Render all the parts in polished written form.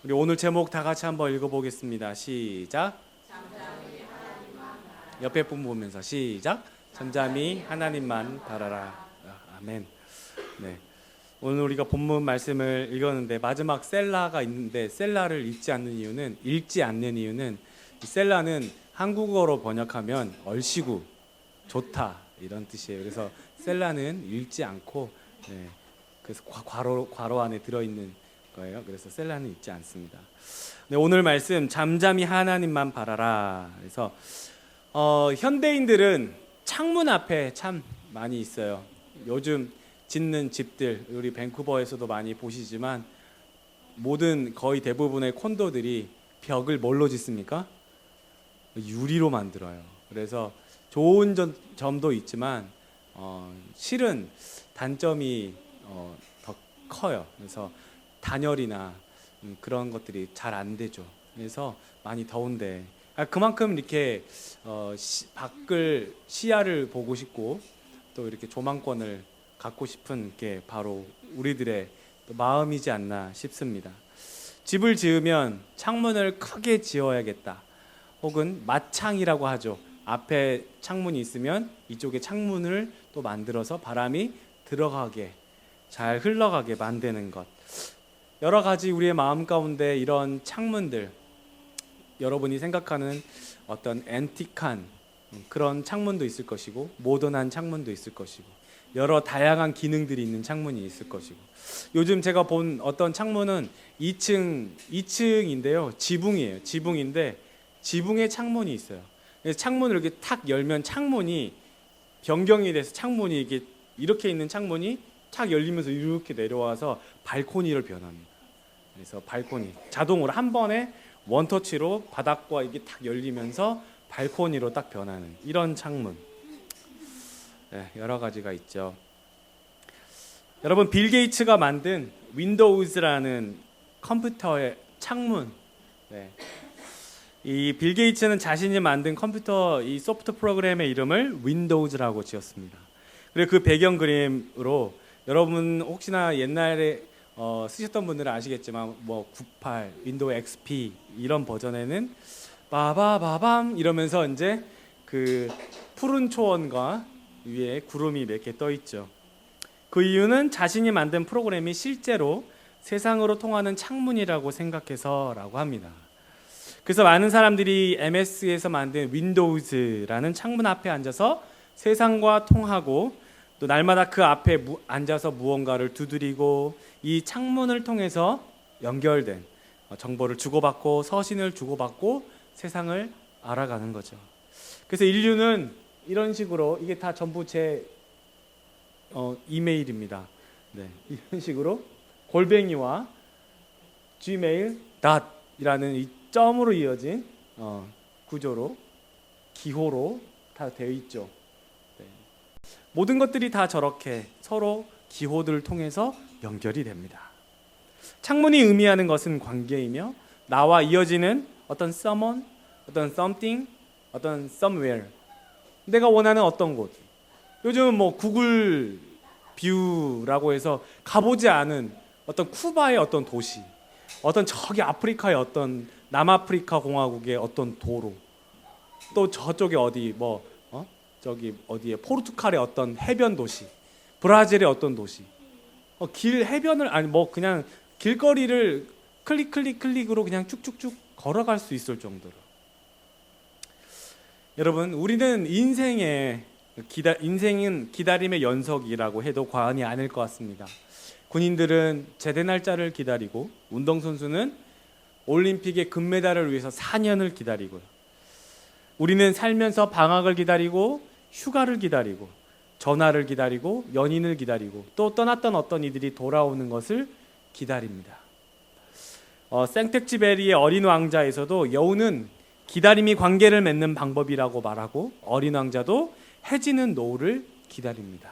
우리 오늘 제목 다 같이 한번 읽어보겠습니다. 시작. 옆에 분 보면서 시작. 잠잠히 하나님만 바라라. 아멘. 네. 오늘 우리가 본문 말씀을 읽었는데 마지막 셀라가 있는데 셀라를 읽지 않는 이유는 이 셀라는 한국어로 번역하면 얼씨구, 좋다 이런 뜻이에요. 그래서 셀라는 읽지 않고 그래서 괄호 안에 들어있는 거예요. 그래서 셀라는 읽지 않습니다. 네, 오늘 말씀 잠잠히 하나님만 바라라. 그래서 현대인들은 창문 앞에 참 많이 있어요. 요즘 짓는 집들 우리 밴쿠버에서도 많이 보시지만 거의 대부분의 콘도들이 벽을 뭘로 짓습니까? 유리로 만들어요. 그래서 좋은 점도 있지만 실은 단점이 더 커요. 그래서 단열이나 그런 것들이 잘 안 되죠. 그래서 많이 더운데 그만큼 이렇게 밖을 시야를 보고 싶고 또 이렇게 조망권을 갖고 싶은 게 바로 우리들의 마음이지 않나 싶습니다. 집을 지으면 창문을 크게 지어야겠다. 혹은 맞창이라고 하죠. 앞에 창문이 있으면 이쪽에 창문을 또 만들어서 바람이 들어가게 잘 흘러가게 만드는 것. 여러 가지 우리의 마음 가운데 이런 창문들, 여러분이 생각하는 어떤 앤틱한 그런 창문도 있을 것이고 모던한 창문도 있을 것이고 여러 다양한 기능들이 있는 창문이 있을 것이고 요즘 제가 본 어떤 창문은 2층인데요. 지붕이에요. 지붕인데 지붕에 창문이 있어요. 그래서 창문을 이렇게 탁 열면 창문이 변경이 돼서 창문이 이렇게 있는 창문이 탁 열리면서 이렇게 내려와서 발코니를 변합니다. 그래서 발코니 자동으로 한 번에 원터치로 바닥과 이게 탁 열리면서 발코니로 딱 변하는 이런 창문. 네, 여러 가지가 있죠. 여러분 빌 게이츠가 만든 윈도우즈라는 컴퓨터의 창문. 네. 이 빌 게이츠는 자신이 만든 컴퓨터 이 소프트 프로그램의 이름을 윈도우즈라고 지었습니다. 그리고 그 배경 그림으로 여러분 혹시나 옛날에 쓰셨던 분들은 아시겠지만 98, 윈도우 XP 이런 버전에는 바바바밤 이러면서 이제 그 푸른 초원과 위에 구름이 몇 개 떠 있죠. 그 이유는 자신이 만든 프로그램이 실제로 세상으로 통하는 창문이라고 생각해서라고 합니다. 그래서 많은 사람들이 MS에서 만든 윈도우즈라는 창문 앞에 앉아서 세상과 통하고 또 날마다 그 앞에 앉아서 무언가를 두드리고 이 창문을 통해서 연결된 정보를 주고받고 서신을 주고받고 세상을 알아가는 거죠. 그래서 인류는 이런 식으로 이게 다 전부 제 이메일입니다. 네, 이런 식으로 골뱅이와 gmail.이라는 이 점으로 이어진 구조로 기호로 다 되어 있죠. 네. 모든 것들이 다 저렇게 서로 기호들을 통해서 연결이 됩니다. 창문이 의미하는 것은 관계이며 나와 이어지는 어떤 someone, 어떤 something, 어떤 somewhere. 내가 원하는 어떤 곳. 요즘은 구글 뷰라고 해서 가보지 않은 어떤 쿠바의 어떤 도시, 어떤 저기 아프리카의 어떤 남아프리카 공화국의 어떤 도로, 또 저쪽에 저기 어디에 포르투갈의 어떤 해변 도시, 브라질의 어떤 도시, 해변을 그냥 길거리를 클릭으로 그냥 쭉쭉쭉 걸어갈 수 있을 정도로. 여러분, 우리는 인생은 기다림의 연속이라고 해도 과언이 아닐 것 같습니다. 군인들은 제대 날짜를 기다리고 운동선수는 올림픽의 금메달을 위해서 4년을 기다리고요. 우리는 살면서 방학을 기다리고 휴가를 기다리고 전화를 기다리고 연인을 기다리고 또 떠났던 어떤 이들이 돌아오는 것을 기다립니다. 생텍쥐베리의 어린 왕자에서도 여우는 기다림이 관계를 맺는 방법이라고 말하고 어린 왕자도 해지는 노을을 기다립니다.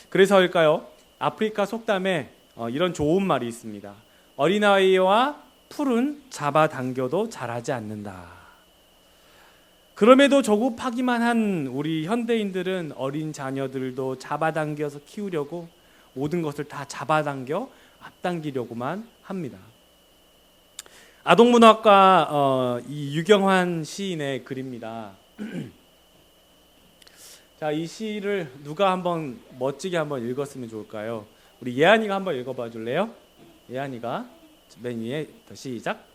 그래서일까요? 아프리카 속담에 이런 좋은 말이 있습니다. 어린아이와 풀은 잡아당겨도 자라지 않는다. 그럼에도 조급하기만 한 우리 현대인들은 어린 자녀들도 잡아당겨서 키우려고 모든 것을 다 잡아당겨 앞당기려고만 합니다. 아동문학가 이 유경환 시인의 글입니다. 자, 이 시를 누가 한번 멋지게 한번 읽었으면 좋을까요? 우리 예한이가 한번 읽어봐 줄래요? 예한이가 맨 위에 시작.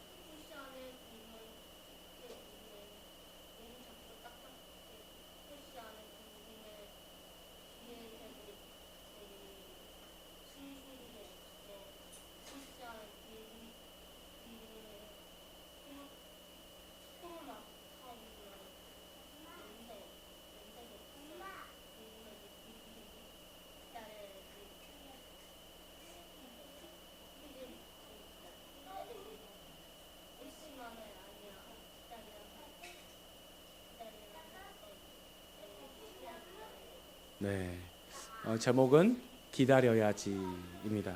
네, 제목은 기다려야지입니다.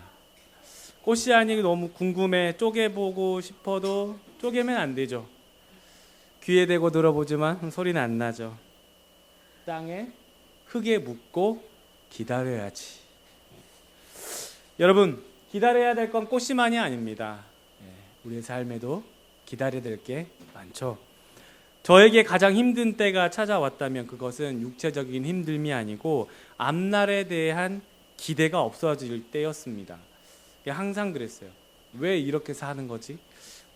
꽃이 아니 너무 궁금해 쪼개보고 싶어도 쪼개면 안 되죠. 귀에 대고 들어보지만 소리는 안 나죠. 땅에 흙에 묻고 기다려야지. 여러분, 기다려야 될 건 꽃이만이 아닙니다. 우리의 삶에도 기다려야 될 게 많죠. 저에게 가장 힘든 때가 찾아왔다면 그것은 육체적인 힘듦이 아니고 앞날에 대한 기대가 없어질 때였습니다. 항상 그랬어요. 왜 이렇게 사는 거지?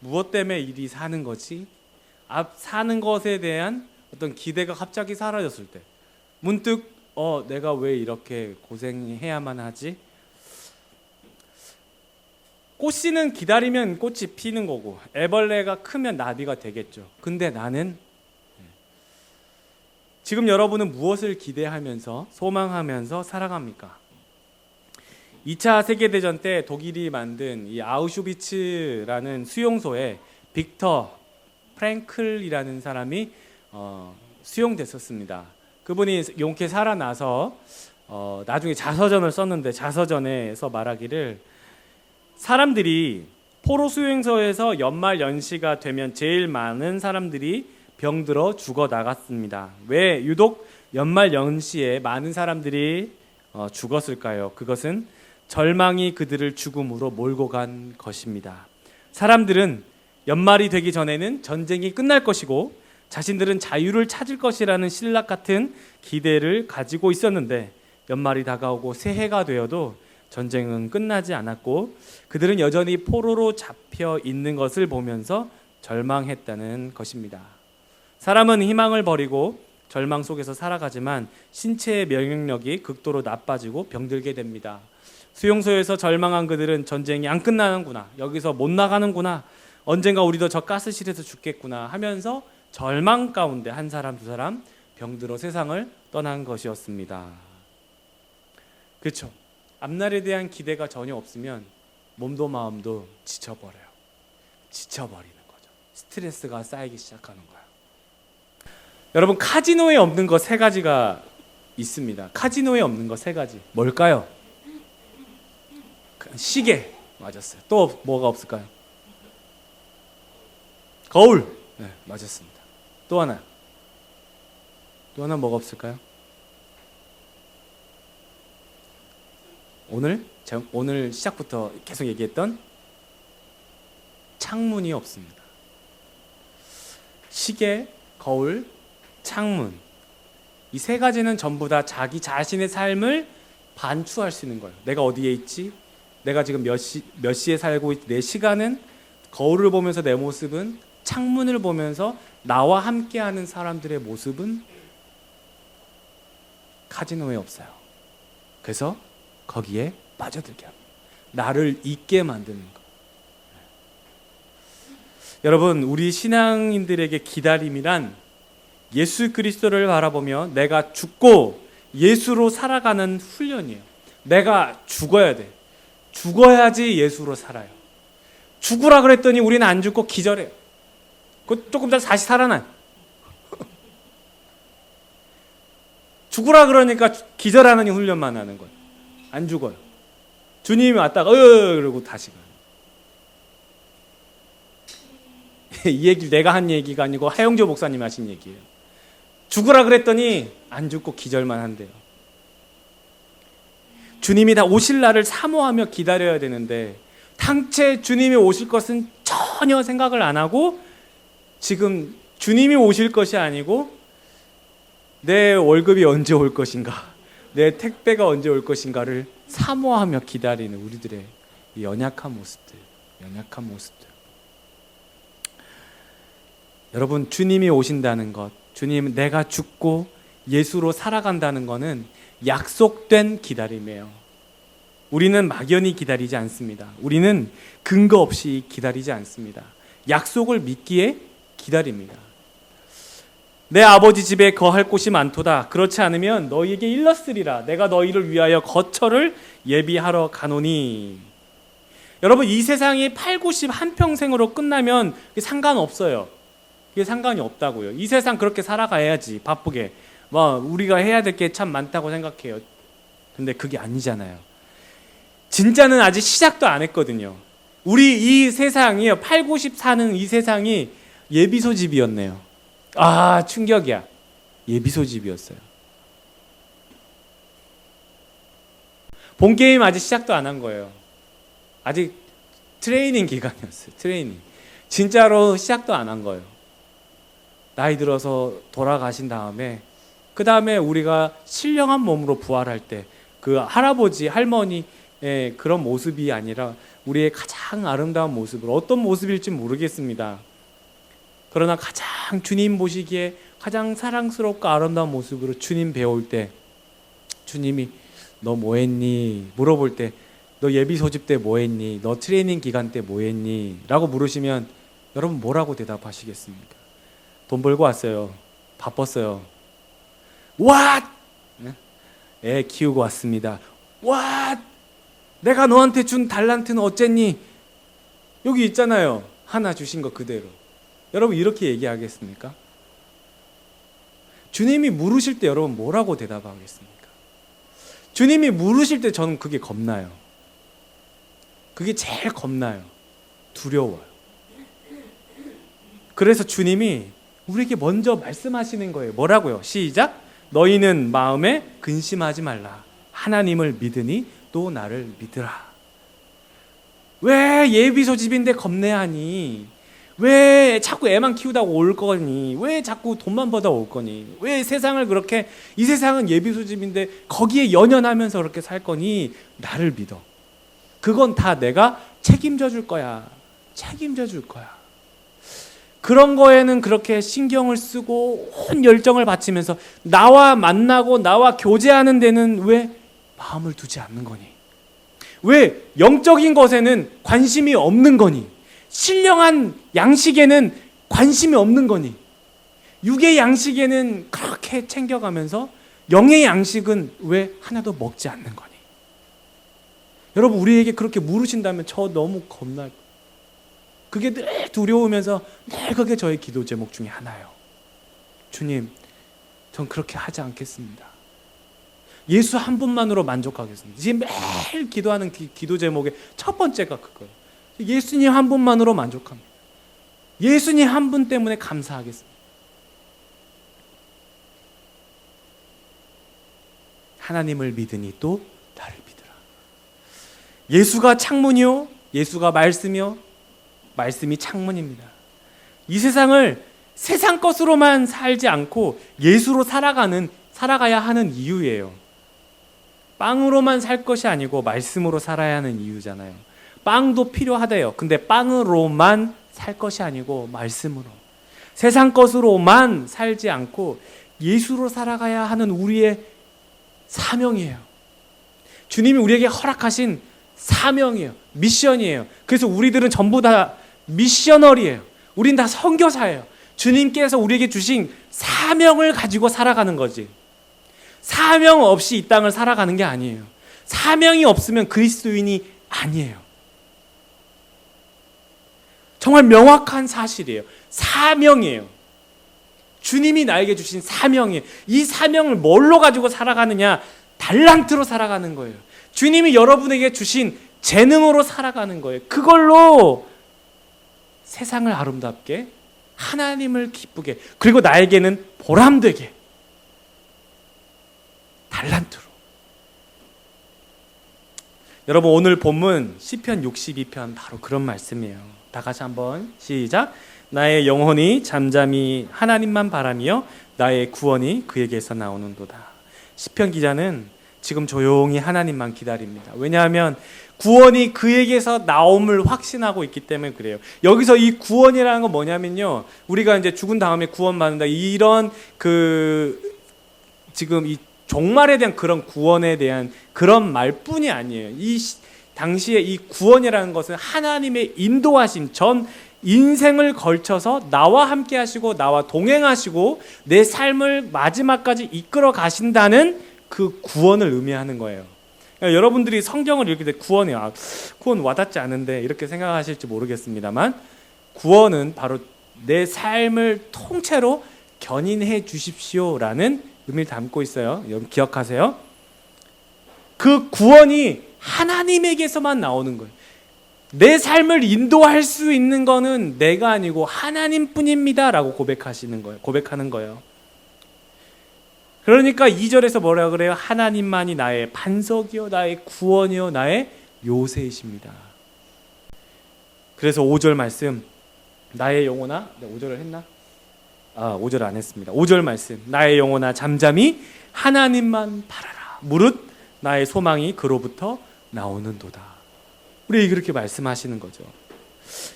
무엇 때문에 일이 사는 거지? 사는 것에 대한 어떤 기대가 갑자기 사라졌을 때 문득 내가 왜 이렇게 고생해야만 하지? 꽃씨는 기다리면 꽃이 피는 거고 애벌레가 크면 나비가 되겠죠. 근데 나는 지금 여러분은 무엇을 기대하면서 소망하면서 살아갑니까? 2차 세계대전 때 독일이 만든 이 아우슈비츠라는 수용소에 빅터 프랭클이라는 사람이 수용됐었습니다. 그분이 용케 살아나서 나중에 자서전을 썼는데 자서전에서 말하기를 사람들이 포로 수용소에서 연말 연시가 되면 제일 많은 사람들이 병들어 죽어 나갔습니다. 왜 유독 연말 연시에 많은 사람들이 죽었을까요? 그것은 절망이 그들을 죽음으로 몰고 간 것입니다. 사람들은 연말이 되기 전에는 전쟁이 끝날 것이고 자신들은 자유를 찾을 것이라는 신락 같은 기대를 가지고 있었는데 연말이 다가오고 새해가 되어도 전쟁은 끝나지 않았고 그들은 여전히 포로로 잡혀 있는 것을 보면서 절망했다는 것입니다. 사람은 희망을 버리고 절망 속에서 살아가지만 신체의 면역력이 극도로 나빠지고 병들게 됩니다. 수용소에서 절망한 그들은 전쟁이 안 끝나는구나, 여기서 못 나가는구나, 언젠가 우리도 저 가스실에서 죽겠구나 하면서 절망 가운데 한 사람 두 사람 병들어 세상을 떠난 것이었습니다. 그렇죠. 앞날에 대한 기대가 전혀 없으면 몸도 마음도 지쳐버려요. 지쳐버리는 거죠. 스트레스가 쌓이기 시작하는 거예요. 여러분, 카지노에 없는 거 세 가지가 있습니다. 카지노에 없는 거 세 가지. 뭘까요? 시계. 맞았어요. 또 뭐가 없을까요? 거울. 네, 맞았습니다. 또 하나. 또 하나 뭐가 없을까요? 오늘 시작부터 계속 얘기했던 창문이 없습니다. 시계, 거울, 창문. 이 세 가지는 전부 다 자기 자신의 삶을 반추할 수 있는 거예요. 내가 어디에 있지? 내가 지금 몇 시에 살고 있지? 내 시간은? 거울을 보면서 내 모습은? 창문을 보면서 나와 함께하는 사람들의 모습은? 카지노에 없어요. 그래서 거기에 빠져들게 합니다. 나를 잊게 만드는 것. 여러분, 우리 신앙인들에게 기다림이란 예수 그리스도를 바라보며 내가 죽고 예수로 살아가는 훈련이에요. 내가 죽어야 돼. 죽어야지 예수로 살아요. 죽으라 그랬더니 우리는 안 죽고 기절해요. 조금 더 다시 살아나. 죽으라 그러니까 기절하는 훈련만 하는 거예요. 안 죽어요. 주님이 왔다가 그러고 다시 가요. 이 얘기 내가 한 얘기가 아니고 하영조 목사님 하신 얘기예요. 죽으라 그랬더니 안 죽고 기절만 한대요. 주님이 다 오실 날을 사모하며 기다려야 되는데 당최 주님이 오실 것은 전혀 생각을 안 하고 지금 주님이 오실 것이 아니고 내 월급이 언제 올 것인가, 내 택배가 언제 올 것인가를 사모하며 기다리는 우리들의 이 연약한 모습들. 여러분, 주님이 오신다는 것, 주님 내가 죽고 예수로 살아간다는 것은 약속된 기다림이에요. 우리는 막연히 기다리지 않습니다. 우리는 근거 없이 기다리지 않습니다. 약속을 믿기에 기다립니다. 내 아버지 집에 거할 곳이 많도다. 그렇지 않으면 너희에게 일렀으리라. 내가 너희를 위하여 거처를 예비하러 가노니. 여러분, 이 세상이 8, 90 한평생으로 끝나면 상관없어요. 이게 상관이 없다고요. 이 세상 그렇게 살아가야지, 바쁘게. 우리가 해야 될 게 참 많다고 생각해요. 근데 그게 아니잖아요. 진짜는 아직 시작도 안 했거든요. 우리 이 세상이요, 8, 90 사는 이 세상이 예비소집이었네요. 아, 충격이야. 예비소집이었어요. 본게임 아직 시작도 안 한 거예요. 아직 트레이닝 기간이었어요. 트레이닝. 진짜로 시작도 안 한 거예요. 나이 들어서 돌아가신 다음에, 그 다음에 우리가 신령한 몸으로 부활할 때 그 할아버지, 할머니의 그런 모습이 아니라 우리의 가장 아름다운 모습으로, 어떤 모습일지 모르겠습니다. 그러나 가장 주님 보시기에 가장 사랑스럽고 아름다운 모습으로 주님 배울 때, 주님이 너 뭐 했니? 물어볼 때 너 예비 소집 때 뭐 했니? 너 트레이닝 기간 때 뭐 했니? 라고 물으시면 여러분 뭐라고 대답하시겠습니까? 돈 벌고 왔어요. 바빴어요. What? 애 키우고 왔습니다. What? 내가 너한테 준 달란트는 어쨌니? 여기 있잖아요. 하나 주신 거 그대로. 여러분 이렇게 얘기하겠습니까? 주님이 물으실 때 여러분 뭐라고 대답하겠습니까? 주님이 물으실 때 저는 그게 겁나요. 그게 제일 겁나요. 두려워요. 그래서 주님이 우리에게 먼저 말씀하시는 거예요. 뭐라고요? 시작! 너희는 마음에 근심하지 말라. 하나님을 믿으니 또 나를 믿으라. 왜 예비소집인데 겁내하니? 왜 자꾸 애만 키우다가 올 거니? 왜 자꾸 돈만 벌다 올 거니? 왜 세상을 그렇게, 이 세상은 예비소집인데 거기에 연연하면서 그렇게 살 거니? 나를 믿어. 그건 다 내가 책임져 줄 거야. 책임져 줄 거야. 그런 거에는 그렇게 신경을 쓰고 온 열정을 바치면서 나와 만나고 나와 교제하는 데는 왜 마음을 두지 않는 거니? 왜 영적인 것에는 관심이 없는 거니? 신령한 양식에는 관심이 없는 거니? 육의 양식에는 그렇게 챙겨가면서 영의 양식은 왜 하나도 먹지 않는 거니? 여러분 우리에게 그렇게 물으신다면 저 너무 겁나요. 그게 늘 두려우면서 늘 그게 저의 기도 제목 중에 하나예요. 주님, 전 그렇게 하지 않겠습니다. 예수 한 분만으로 만족하겠습니다. 지금 매일 기도하는 기도 제목의 첫 번째가 그거예요. 예수님 한 분만으로 만족합니다. 예수님 한 분 때문에 감사하겠습니다. 하나님을 믿으니 또 나를 믿으라. 예수가 창문이요, 예수가 말씀이요, 말씀이 창문입니다. 이 세상을 세상 것으로만 살지 않고 예수로 살아가야 하는 이유예요. 빵으로만 살 것이 아니고 말씀으로 살아야 하는 이유잖아요. 빵도 필요하대요. 근데 빵으로만 살 것이 아니고 말씀으로, 세상 것으로만 살지 않고 예수로 살아가야 하는 우리의 사명이에요. 주님이 우리에게 허락하신 사명이에요. 미션이에요. 그래서 우리들은 전부 다 미셔너리예요. 우린 다 선교사예요. 주님께서 우리에게 주신 사명을 가지고 살아가는 거지. 사명 없이 이 땅을 살아가는 게 아니에요. 사명이 없으면 그리스도인이 아니에요. 정말 명확한 사실이에요. 사명이에요. 주님이 나에게 주신 사명이에요. 이 사명을 뭘로 가지고 살아가느냐? 달란트로 살아가는 거예요. 주님이 여러분에게 주신 재능으로 살아가는 거예요. 그걸로 세상을 아름답게, 하나님을 기쁘게, 그리고 나에게는 보람되게, 달란트로. 여러분 오늘 본문 시편 62편 바로 그런 말씀이에요. 다 같이 한번 시작. 나의 영혼이 잠잠히 하나님만 바라며 나의 구원이 그에게서 나오는도다. 시편 기자는 지금 조용히 하나님만 기다립니다. 왜냐하면 구원이 그에게서 나옴을 확신하고 있기 때문에 그래요. 여기서 이 구원이라는 건 뭐냐면요, 우리가 이제 죽은 다음에 구원받는다, 이런 지금 이 종말에 대한 그런 구원에 대한 그런 말뿐이 아니에요. 당시에 이 구원이라는 것은 하나님의 인도하심, 전 인생을 걸쳐서 나와 함께 하시고 나와 동행하시고 내 삶을 마지막까지 이끌어 가신다는 그 구원을 의미하는 거예요. 그러니까 여러분들이 성경을 읽을 때 구원 와닿지 않은데 이렇게 생각하실지 모르겠습니다만, 구원은 바로 내 삶을 통째로 견인해 주십시오라는 의미를 담고 있어요. 여러분 기억하세요. 그 구원이 하나님에게서만 나오는 거예요. 내 삶을 인도할 수 있는 거는 내가 아니고 하나님뿐입니다 라고 고백하는 거예요. 그러니까 2절에서 뭐라 그래요? 하나님만이 나의 반석이요 나의 구원이요 나의 요새이십니다. 그래서 5절 말씀, 나의 영혼아, 5절을 했나? 5절 안 했습니다. 5절 말씀, 나의 영혼아 잠잠히 하나님만 바라라. 무릇 나의 소망이 그로부터 나오는도다. 우리에게 그렇게 말씀하시는 거죠.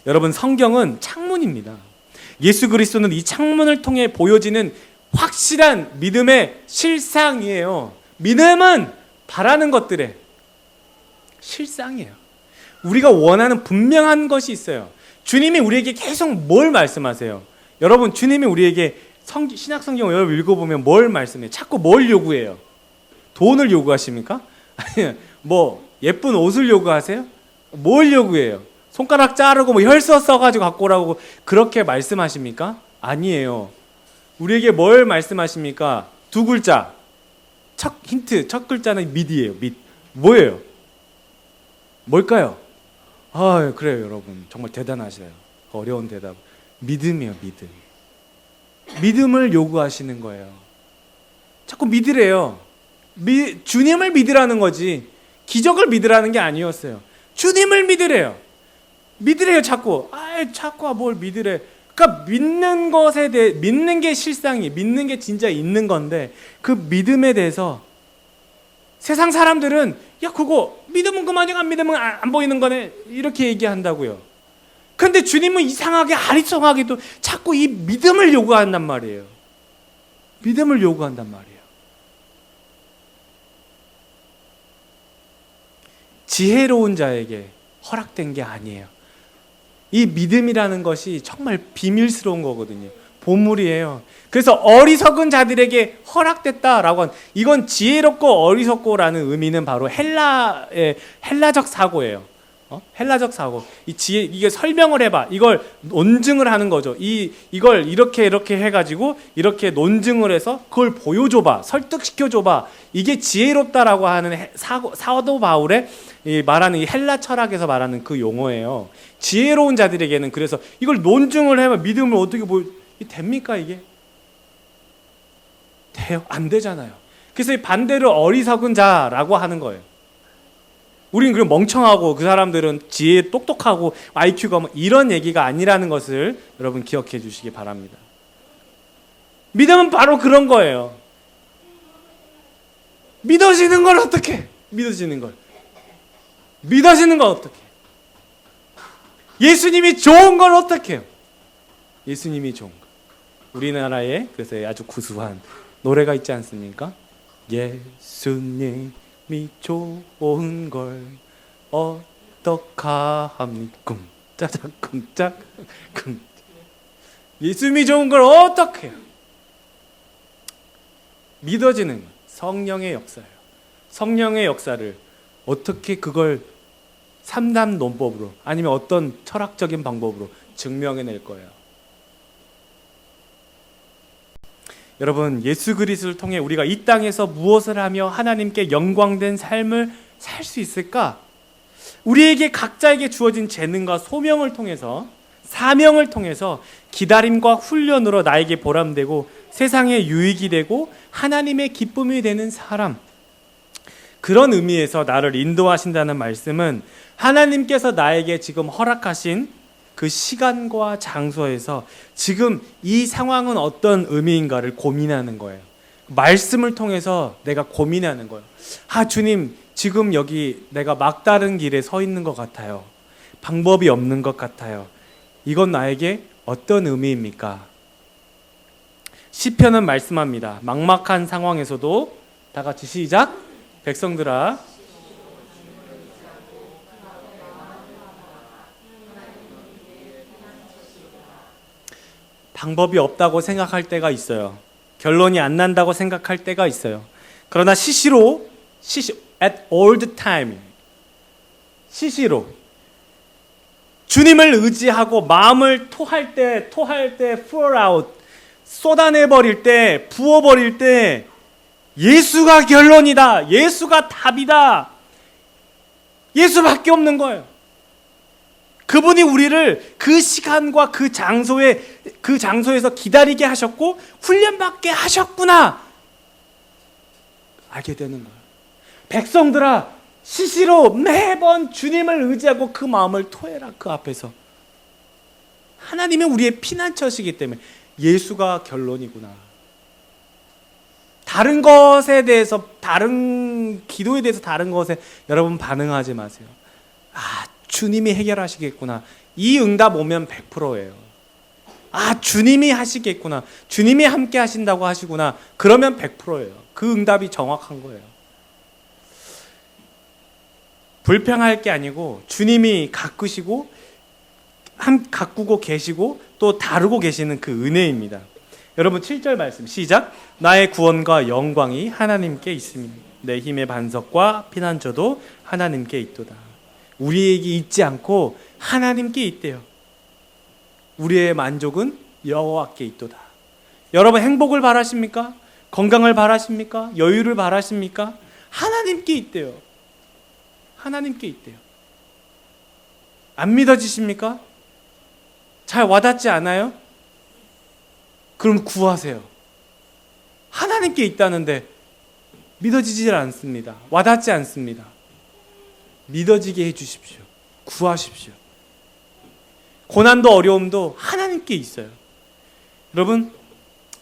여러분, 성경은 창문입니다. 예수 그리스도는 이 창문을 통해 보여지는 확실한 믿음의 실상이에요. 믿음은 바라는 것들의 실상이에요. 우리가 원하는 분명한 것이 있어요. 주님이 우리에게 계속 뭘 말씀하세요? 여러분, 주님이 우리에게 신약 성경을 여러분 읽어보면 뭘 말씀해요? 자꾸 뭘 요구해요? 돈을 요구하십니까? 아니, 예쁜 옷을 요구하세요? 뭘 요구해요? 손가락 자르고 혈서 써가지고 갖고 오라고 그렇게 말씀하십니까? 아니에요. 우리에게 뭘 말씀하십니까? 두 글자. 첫 글자는 믿이에요. 믿. 뭐예요? 뭘까요? 그래요, 여러분. 정말 대단하셔요. 어려운 대답. 믿음이에요, 믿음. 믿음을 요구하시는 거예요. 자꾸 믿으래요. 주님을 믿으라는 거지, 기적을 믿으라는 게 아니었어요. 주님을 믿으래요. 믿으래요, 자꾸. 자꾸 뭘 믿으래. 그러니까 믿는 것에 대해, 믿는 게 실상이, 믿는 게 진짜 있는 건데, 그 믿음에 대해서 세상 사람들은 그거 믿으면 그만이야, 안 믿으면 안 보이는 거네, 이렇게 얘기한다고요. 근데 주님은 이상하게 아리송하게도 자꾸 이 믿음을 요구한단 말이에요. 믿음을 요구한단 말이에요. 지혜로운 자에게 허락된 게 아니에요. 이 믿음이라는 것이 정말 비밀스러운 거거든요. 보물이에요. 그래서 어리석은 자들에게 허락됐다라고 한, 이건 지혜롭고 어리석고라는 의미는 바로 헬라적 사고예요. 헬라적 사고. 이게 설명을 해봐. 이걸 논증을 하는 거죠. 이걸 이렇게 해가지고 이렇게 논증을 해서 그걸 보여줘봐, 설득시켜줘봐. 이게 지혜롭다라고 하는 사도 바울의 말하는 이 헬라 철학에서 말하는 그 용어예요. 지혜로운 자들에게는 그래서 이걸 논증을 해봐. 믿음을 어떻게 됩니까 이게? 돼요? 안 되잖아요. 그래서 이 반대로 어리석은 자라고 하는 거예요. 우린 그럼 멍청하고 그 사람들은 지혜 똑똑하고 IQ가 이런 얘기가 아니라는 것을 여러분 기억해 주시기 바랍니다. 믿음은 바로 그런 거예요. 믿어지는 걸 어떻게? 믿어지는 걸 어떻게? 예수님이 좋은 걸 어떻게 해요? 예수님이 좋은 거. 우리나라에 그래서 아주 구수한 노래가 있지 않습니까? 예수님이 좋은 걸 어떡합니까? 쿵짝쿵짝. 예수님이 좋은 걸 어떻게 해요? 믿어지는 성령의 역사예요. 성령의 역사를 어떻게 그걸 3단 논법으로 아니면 어떤 철학적인 방법으로 증명해낼 거예요. 여러분, 예수 그리스도를 통해 우리가 이 땅에서 무엇을 하며 하나님께 영광된 삶을 살 수 있을까? 우리에게 각자에게 주어진 재능과 소명을 통해서, 사명을 통해서 기다림과 훈련으로 나에게 보람되고 세상에 유익이 되고 하나님의 기쁨이 되는 사람, 그런 의미에서 나를 인도하신다는 말씀은 하나님께서 나에게 지금 허락하신 그 시간과 장소에서 지금 이 상황은 어떤 의미인가를 고민하는 거예요. 말씀을 통해서 내가 고민하는 거예요. 주님, 지금 여기 내가 막다른 길에 서 있는 것 같아요. 방법이 없는 것 같아요. 이건 나에게 어떤 의미입니까? 시편은 말씀합니다. 막막한 상황에서도 다 같이 시작. 백성들아, 방법이 없다고 생각할 때가 있어요. 결론이 안 난다고 생각할 때가 있어요. 그러나 시시로 at all the time, 시시로 주님을 의지하고 마음을 토할 때 pour out, 쏟아내버릴 때, 부어버릴 때 예수가 결론이다, 예수가 답이다, 예수밖에 없는 거예요. 그분이 우리를 그 시간과 그 장소에서 기다리게 하셨고 훈련받게 하셨구나 알게 되는 거예요. 백성들아, 시시로 매번 주님을 의지하고 그 마음을 토해라. 그 앞에서 하나님은 우리의 피난처시기 때문에 예수가 결론이구나. 다른 것에 대해서, 다른 기도에 대해서 다른 것에 여러분 반응하지 마세요. 주님이 해결하시겠구나. 이 응답 오면 100%예요. 주님이 하시겠구나. 주님이 함께 하신다고 하시구나. 그러면 100%예요. 그 응답이 정확한 거예요. 불평할 게 아니고 주님이 가꾸시고 가꾸고 계시고 또 다루고 계시는 그 은혜입니다. 여러분 7절 말씀 시작. 나의 구원과 영광이 하나님께 있으니 내 힘의 반석과 피난처도 하나님께 있도다. 우리에게 있지 않고 하나님께 있대요. 우리의 만족은 여호와께 있도다. 여러분 행복을 바라십니까? 건강을 바라십니까? 여유를 바라십니까? 하나님께 있대요. 하나님께 있대요. 안 믿어지십니까? 잘 와닿지 않아요? 그럼 구하세요. 하나님께 있다는데 믿어지질 않습니다. 와닿지 않습니다. 믿어지게 해주십시오. 구하십시오. 고난도 어려움도 하나님께 있어요. 여러분,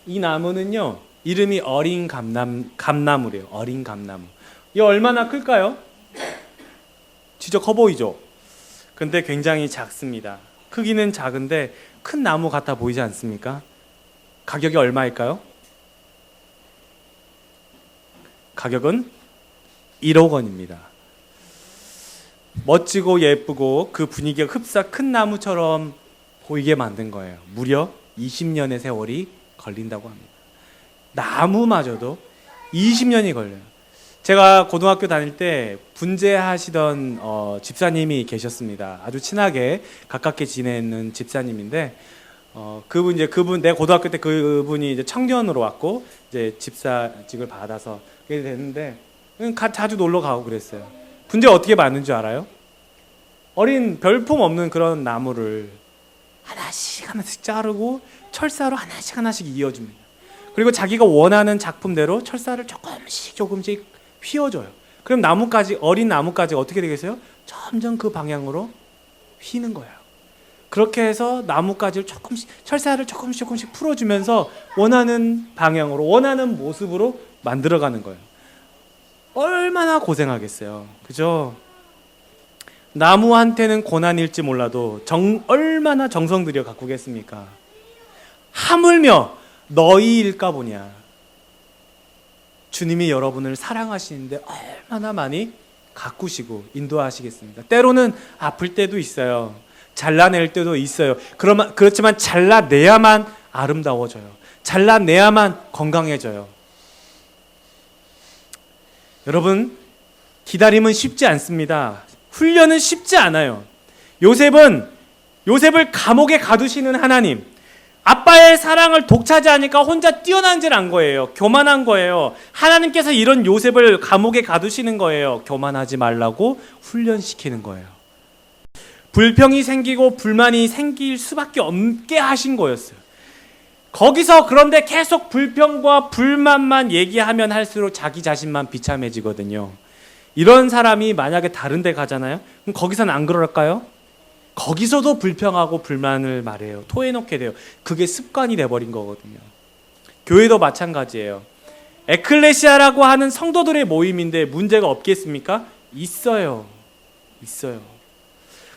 이 나무는요, 이름이 어린 감나무래요. 어린 감나무. 이 얼마나 클까요? 진짜 커 보이죠? 근데 굉장히 작습니다. 크기는 작은데 큰 나무 같아 보이지 않습니까? 가격이 얼마일까요? 가격은 1억 원입니다. 멋지고 예쁘고 그 분위기가 흡사 큰 나무처럼 보이게 만든 거예요. 무려 20년의 세월이 걸린다고 합니다. 나무마저도 20년이 걸려요. 제가 고등학교 다닐 때 분재하시던 집사님이 계셨습니다. 아주 친하게 가깝게 지내는 집사님인데 그분 내 고등학교 때 그분이 이제 청년으로 왔고 이제 집사직을 받아서 그게 됐는데 자주 놀러 가고 그랬어요. 분재 어떻게 만든 줄 알아요? 어린 별품 없는 그런 나무를 하나씩 자르고 철사로 하나씩 이어줍니다. 그리고 자기가 원하는 작품대로 철사를 조금씩 휘어줘요. 그럼 어린 나무까지 어떻게 되겠어요? 점점 그 방향으로 휘는 거예요. 그렇게 해서 나무까지를 철사를 조금씩 풀어주면서 원하는 방향으로, 원하는 모습으로 만들어가는 거예요. 얼마나 고생하겠어요. 그죠? 나무한테는 고난일지 몰라도 얼마나 정성 들여 가꾸겠습니까? 하물며 너희일까 보냐. 주님이 여러분을 사랑하시는데 얼마나 많이 가꾸시고 인도하시겠습니까? 때로는 아플 때도 있어요. 잘라낼 때도 있어요. 그렇지만 잘라내야만 아름다워져요. 잘라내야만 건강해져요. 여러분, 기다림은 쉽지 않습니다. 훈련은 쉽지 않아요. 요셉을 감옥에 가두시는 하나님, 아빠의 사랑을 독차지하니까 혼자 뛰어난질한 거예요. 교만한 거예요. 하나님께서 이런 요셉을 감옥에 가두시는 거예요. 교만하지 말라고 훈련시키는 거예요. 불평이 생기고 불만이 생길 수밖에 없게 하신 거였어요. 거기서 그런데 계속 불평과 불만만 얘기하면 할수록 자기 자신만 비참해지거든요. 이런 사람이 만약에 다른 데 가잖아요. 그럼 거기서는 안 그럴까요? 거기서도 불평하고 불만을 말해요. 토해놓게 돼요. 그게 습관이 돼버린 거거든요. 교회도 마찬가지예요. 에클레시아라고 하는 성도들의 모임인데 문제가 없겠습니까? 있어요.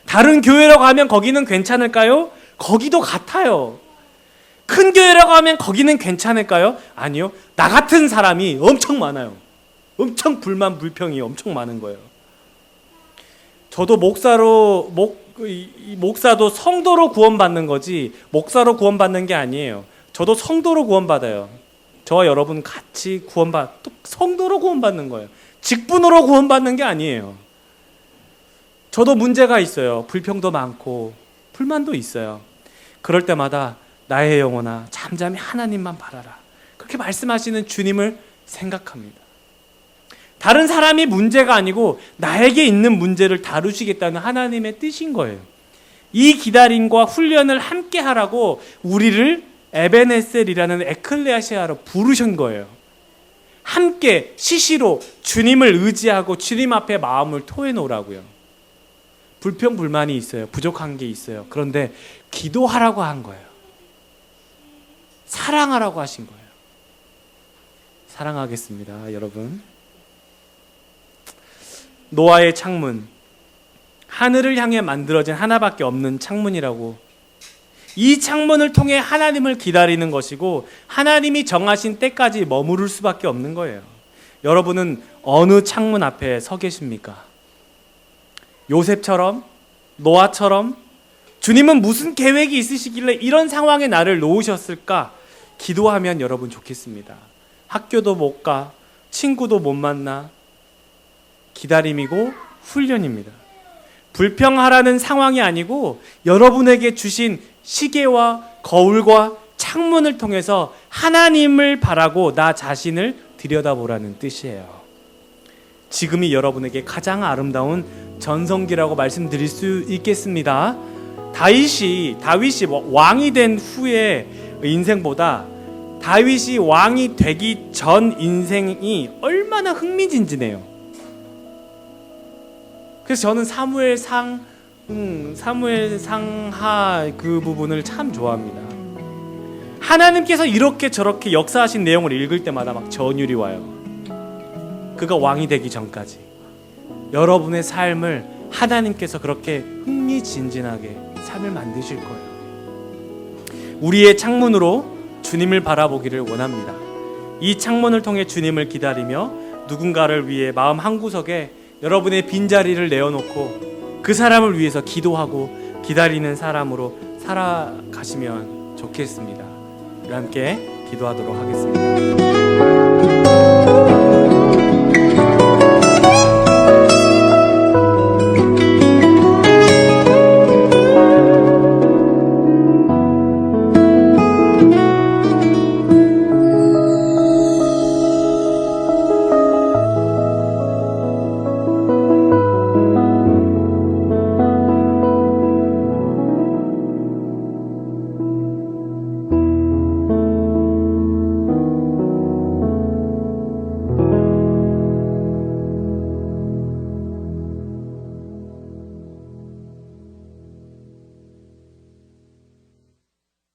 다른 교회로 가면 거기는 괜찮을까요? 거기도 같아요. 큰 교회라고 하면 거기는 괜찮을까요? 아니요. 나 같은 사람이 엄청 많아요. 엄청 불만, 불평이 엄청 많은 거예요. 저도 목사도 성도로 구원받는 거지 목사로 구원받는 게 아니에요. 저도 성도로 구원받아요. 저와 여러분 같이 또 성도로 구원받는 거예요. 직분으로 구원받는 게 아니에요. 저도 문제가 있어요. 불평도 많고 불만도 있어요. 그럴 때마다 나의 영혼아 잠잠히 하나님만 바라라. 그렇게 말씀하시는 주님을 생각합니다. 다른 사람이 문제가 아니고 나에게 있는 문제를 다루시겠다는 하나님의 뜻인 거예요. 이 기다림과 훈련을 함께 하라고 우리를 에베네셀이라는 에클레시아로 부르신 거예요. 함께 시시로 주님을 의지하고 주님 앞에 마음을 토해놓으라고요. 불평 불만이 있어요. 부족한 게 있어요. 그런데 기도하라고 한 거예요. 사랑하라고 하신 거예요. 사랑하겠습니다, 여러분. 노아의 창문, 하늘을 향해 만들어진 하나밖에 없는 창문이라고. 이 창문을 통해 하나님을 기다리는 것이고 하나님이 정하신 때까지 머무를 수밖에 없는 거예요. 여러분은 어느 창문 앞에 서 계십니까? 요셉처럼? 노아처럼? 주님은 무슨 계획이 있으시길래 이런 상황에 나를 놓으셨을까? 기도하면 여러분 좋겠습니다. 학교도 못 가, 친구도 못 만나. 기다림이고 훈련입니다. 불평하라는 상황이 아니고 여러분에게 주신 시계와 거울과 창문을 통해서 하나님을 바라고 나 자신을 들여다보라는 뜻이에요. 지금이 여러분에게 가장 아름다운 전성기라고 말씀드릴 수 있겠습니다. 다윗이 왕이 된 후의 인생보다 다윗이 왕이 되기 전 인생이 얼마나 흥미진진해요. 그래서 저는 사무엘상하 그 부분을 참 좋아합니다. 하나님께서 이렇게 저렇게 역사하신 내용을 읽을 때마다 막 전율이 와요. 그가 왕이 되기 전까지 여러분의 삶을 하나님께서 그렇게 흥미진진하게 삶을 만드실 거예요. 우리의 창문으로 주님을 바라보기를 원합니다. 이 창문을 통해 주님을 기다리며 누군가를 위해 마음 한구석에 여러분의 빈자리를 내어놓고 그 사람을 위해서 기도하고 기다리는 사람으로 살아가시면 좋겠습니다. 우리 함께 기도하도록 하겠습니다.